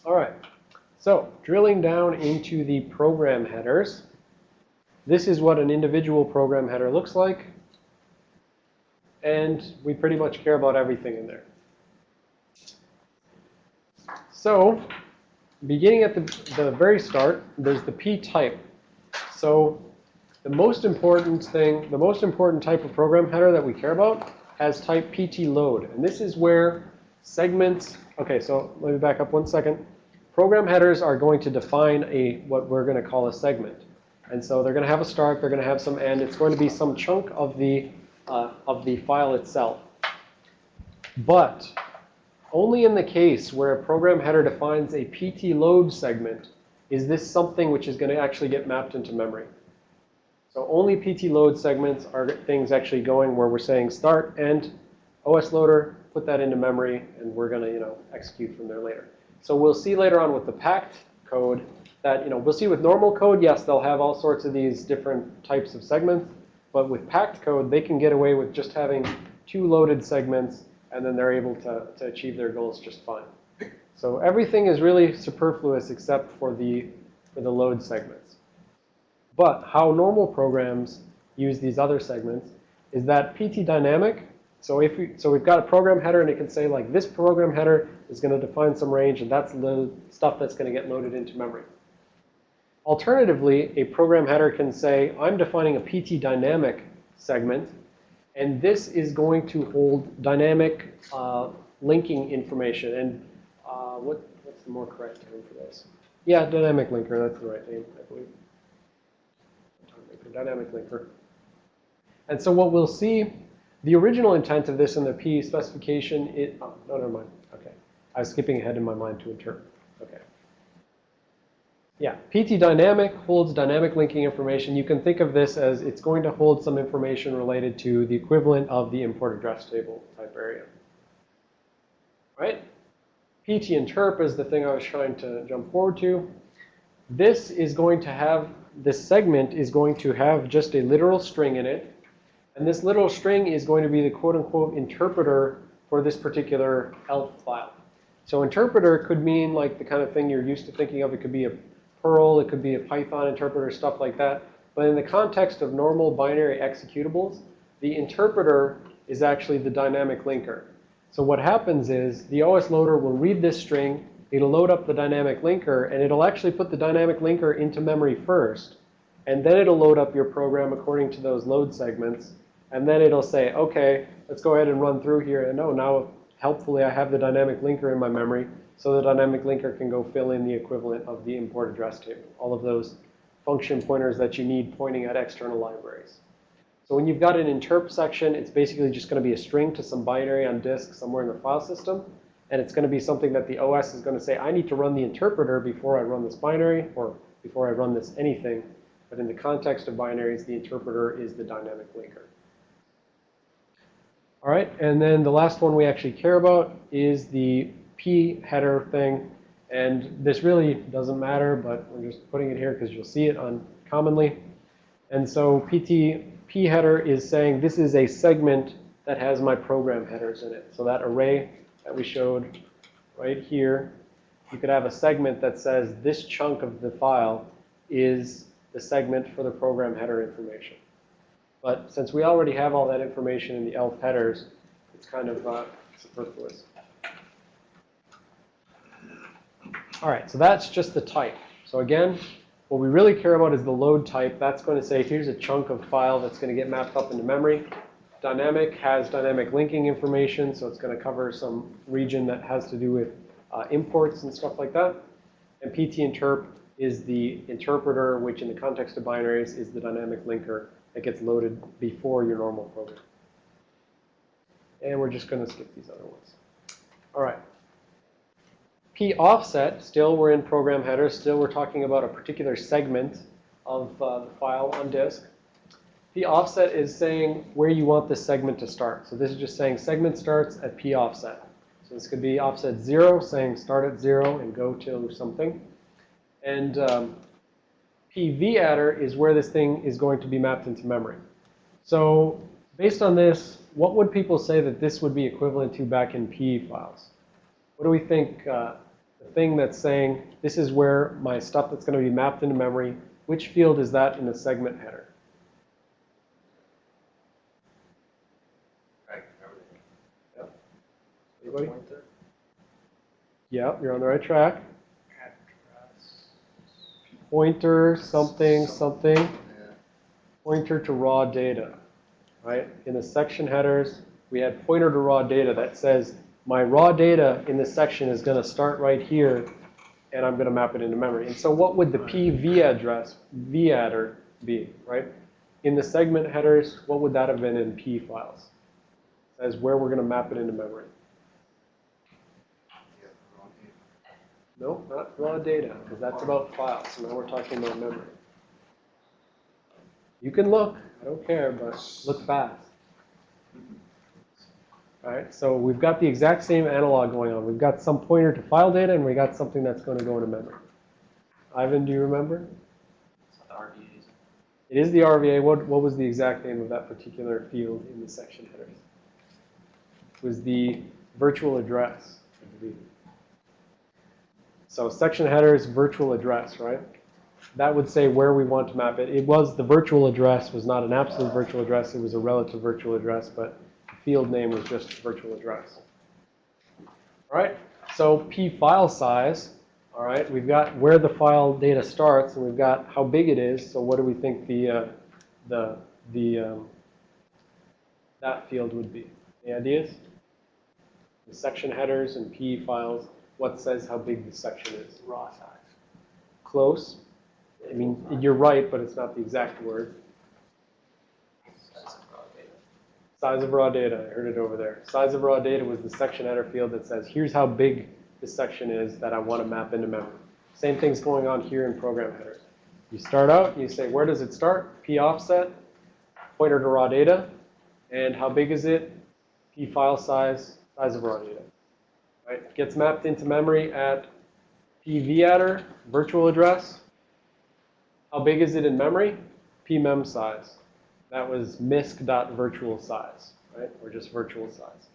All right. So drilling down into the program headers, this is what an individual program header looks like. And we pretty much care about everything in there. So beginning at the very start, there's the P type. So the most important thing, the most important type of program header that we care about has type PT load. And this is where segments, okay, so let me back up 1 second. Program headers are going to define what we're going to call a segment. And so they're going to have a start, they're going to have some end. It's going to be some chunk of the file itself. But only in the case where a program header defines a PT load segment is this something which is going to actually get mapped into memory. So only PT load segments are things actually going where we're saying start, end, OS loader, put that into memory, and we're going to, execute from there later. So we'll see later on with the packed code that, we'll see with normal code, yes, they'll have all sorts of these different types of segments. But with packed code, they can get away with just having 2 loaded segments, and then they're able to achieve their goals just fine. So everything is really superfluous except for the load segments. But how normal programs use these other segments is that PT dynamic. So we've got a program header, and it can say like this program header is going to define some range, and that's the stuff that's going to get loaded into memory. Alternatively, a program header can say, I'm defining a PT dynamic segment, and this is going to hold dynamic linking information. And what's the more correct term for this? Yeah, dynamic linker, that's the right name, I believe. Dynamic linker. And so what we'll see, the original intent of this in the P specification, oh, no, never mind. Okay. I was skipping ahead in my mind to interpret. Okay. Yeah, PT dynamic holds dynamic linking information. You can think of this as it's going to hold some information related to the equivalent of the import address table type area. Right? PT interp is the thing I was trying to jump forward to. This segment is going to have just a literal string in it. And this literal string is going to be the quote-unquote interpreter for this particular ELF file. So interpreter could mean like the kind of thing you're used to thinking of. It could be a Perl, it could be a Python interpreter, stuff like that. But in the context of normal binary executables, the interpreter is actually the dynamic linker. So what happens is the OS loader will read this string, it'll load up the dynamic linker, and it'll actually put the dynamic linker into memory first. And then it'll load up your program according to those load segments. And then it'll say, OK, let's go ahead and run through here. And oh, now helpfully I have the dynamic linker in my memory. So the dynamic linker can go fill in the equivalent of the import address table. All of those function pointers that you need pointing at external libraries. So when you've got an interp section, it's basically just going to be a string to some binary on disk somewhere in the file system. And it's going to be something that the OS is going to say, I need to run the interpreter before I run this binary or before I run this anything. But in the context of binaries, the interpreter is the dynamic linker. All right, and then the last one we actually care about is the P header thing. And this really doesn't matter, but we're just putting it here because you'll see it commonly. And so P header is saying this is a segment that has my program headers in it. So that array that we showed right here, you could have a segment that says this chunk of the file is the segment for the program header information. But since we already have all that information in the ELF headers, it's kind of superfluous. All right, so that's just the type. So again, what we really care about is the load type. That's going to say, here's a chunk of file that's going to get mapped up into memory. Dynamic has dynamic linking information, so it's going to cover some region that has to do with imports and stuff like that. And PT interp is the interpreter, which in the context of binaries is the dynamic linker that gets loaded before your normal program. And we're just going to skip these other ones. All right. P offset, still we're in program headers. Still we're talking about a particular segment of the file on disk. P offset is saying where you want this segment to start. So this is just saying segment starts at P offset. So this could be offset 0, saying start at 0 and go to something. And PV adder is where this thing is going to be mapped into memory. So based on this, what would people say that this would be equivalent to back in P files? What do we think the The thing that's saying, this is where my stuff that's going to be mapped into memory. Which field is that in the segment header? Yep. Anybody? Yeah, you're on the right track. Pointer, something, something. Pointer to raw data, right? In the section headers, we had pointer to raw data that says my raw data in this section is going to start right here, and I'm going to map it into memory. And so what would the PV address, v-adder, be, right? In the segment headers, what would that have been in P files? It says where we're going to map it into memory. No, not raw data, because that's about files. So now we're talking about memory. You can look, I don't care, but look fast. All right, so we've got the exact same analog going on. We've got some pointer to file data, and we got something that's going to go into memory. Ivan, do you remember? It's not the RVAs. It is the RVA. What was the exact name of that particular field in the section headers? It was the virtual address, I believe. So section headers, virtual address, right? That would say where we want to map it. It was the virtual address was not an absolute virtual address. It was a relative virtual address, but the field name was just virtual address. All right, so P file size. All right, we've got where the file data starts, and we've got how big it is. So what do we think that field would be? Any ideas? The section headers and P files. What says how big the section is? Raw size. Close. I mean, you're right, but it's not the exact word. Size of raw data. I heard it over there. Size of raw data was the section header field that says, here's how big this section is that I want to map into memory. Same thing's going on here in program headers. You start out and you say, where does it start? P offset, pointer to raw data. And how big is it? P file size, size of raw data. Right? It gets mapped into memory at P v-adder, virtual address. How big is it in memory? P mem size. That was misc.virtual size, right? Or just virtual size.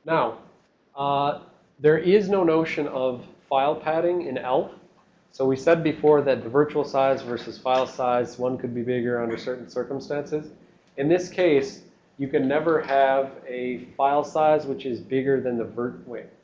Now, there is no notion of file padding in ELF. So we said before that the virtual size versus file size, one could be bigger under certain circumstances. In this case, you can never have a file size which is bigger than the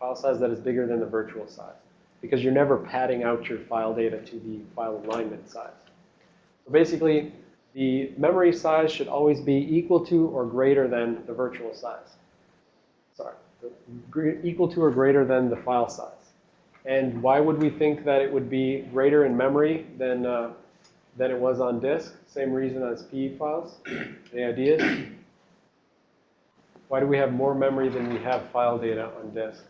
file size that is bigger than the virtual size, because you're never padding out your file data to the file alignment size. So basically, the memory size should always be equal to or greater than the virtual size. Sorry, equal to or greater than the file size. And why would we think that it would be greater in memory than it was on disk? Same reason as P files. Any ideas? Why do we have more memory than we have file data on disk?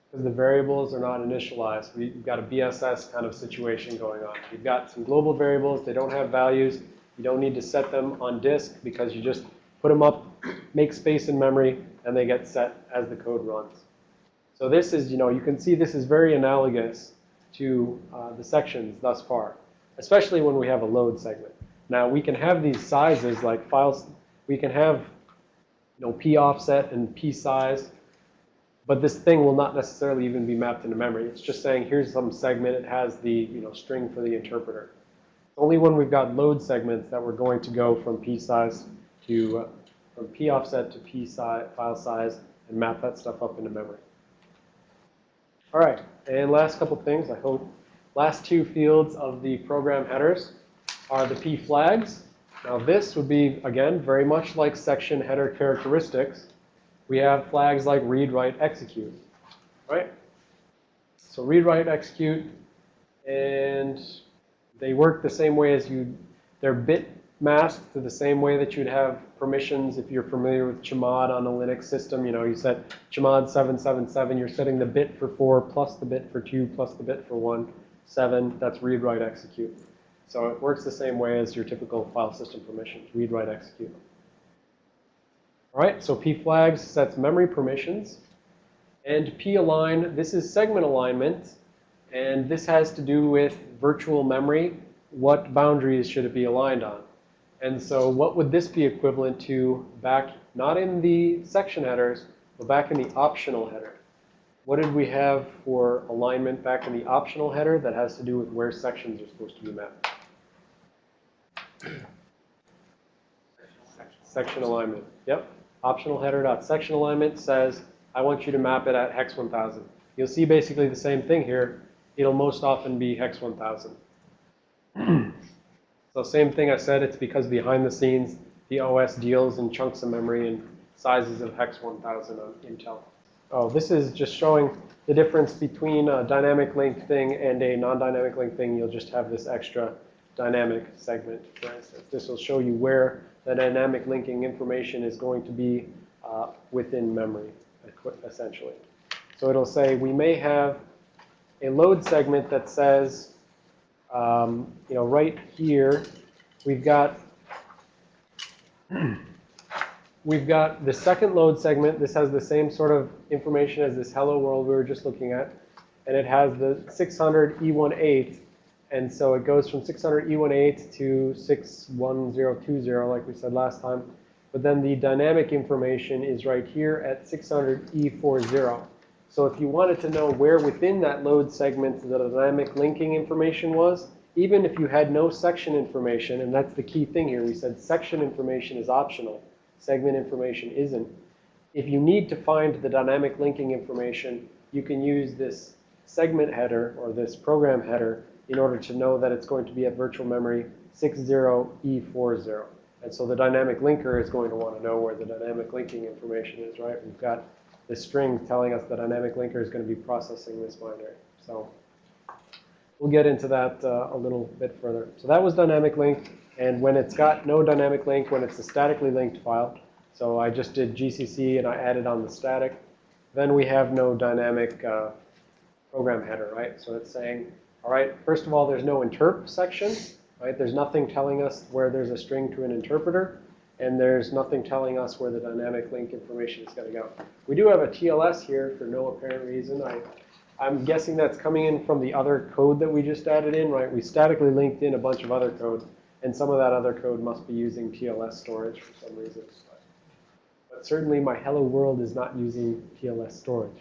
Because the variables are not initialized. We've got a BSS kind of situation going on. You've got some global variables. They don't have values. You don't need to set them on disk because you just put them up, make space in memory, and they get set as the code runs. So this is, you can see this is very analogous to the sections thus far, especially when we have a load segment. Now, we can have these sizes like files. We can have, P offset and P size. But this thing will not necessarily even be mapped into memory. It's just saying, here's some segment. It has the string for the interpreter. It's only when we've got load segments that we're going to go from P size to from P offset to P size, file size, and map that stuff up into memory. All right, and last couple things, I hope. Last two fields of the program headers are the P flags. Now this would be, again, very much like section header characteristics. We have flags like read, write, execute, right? So read, write, execute, and they work the same way as they're bit masked to the same way that you'd have permissions if you're familiar with chmod on a Linux system. You set chmod 777, you're setting the bit for 4 plus the bit for 2 plus the bit for 1, 7, that's read, write, execute. So it works the same way as your typical file system permissions, read, write, execute. All right, so P flags sets memory permissions. And P align, this is segment alignment. And this has to do with virtual memory. What boundaries should it be aligned on? And so what would this be equivalent to back, not in the section headers, but back in the optional header? What did we have for alignment back in the optional header that has to do with where sections are supposed to be mapped? Section alignment. Yep. Optional header.section alignment says, I want you to map it at hex 1000. You'll see basically the same thing here. It'll most often be hex 1000. So same thing I said, it's because behind the scenes, the OS deals in chunks of memory and sizes of hex 1000 on Intel. Oh, this is just showing the difference between a dynamic link thing and a non-dynamic link thing. You'll just have this extra dynamic segment, for instance. This will show you where the dynamic linking information is going to be within memory, essentially. So it'll say we may have a load segment that says, right here, we've got the second load segment. This has the same sort of information as this hello world we were just looking at. And it has the 600 E18. And so it goes from 600 E18 to 61020, like we said last time. But then the dynamic information is right here at 600 E40. So if you wanted to know where within that load segment the dynamic linking information was, even if you had no section information, and that's the key thing here, we said section information is optional, segment information isn't. If you need to find the dynamic linking information, you can use this segment header or this program header in order to know that it's going to be at virtual memory 60E40. And so the dynamic linker is going to want to know where the dynamic linking information is, right? We've got this string telling us the dynamic linker is going to be processing this binary. So we'll get into that a little bit further. So that was dynamic link. And when it's got no dynamic link, when it's a statically linked file, so I just did GCC and I added on the static, then we have no dynamic program header, right? So it's saying, all right, first of all, there's no interp section, right? There's nothing telling us where there's a string to an interpreter, and there's nothing telling us where the dynamic link information is going to go. We do have a TLS here for no apparent reason. I'm guessing that's coming in from the other code that we just added in, right? We statically linked in a bunch of other code, and some of that other code must be using TLS storage for some reason. But certainly my hello world is not using TLS storage.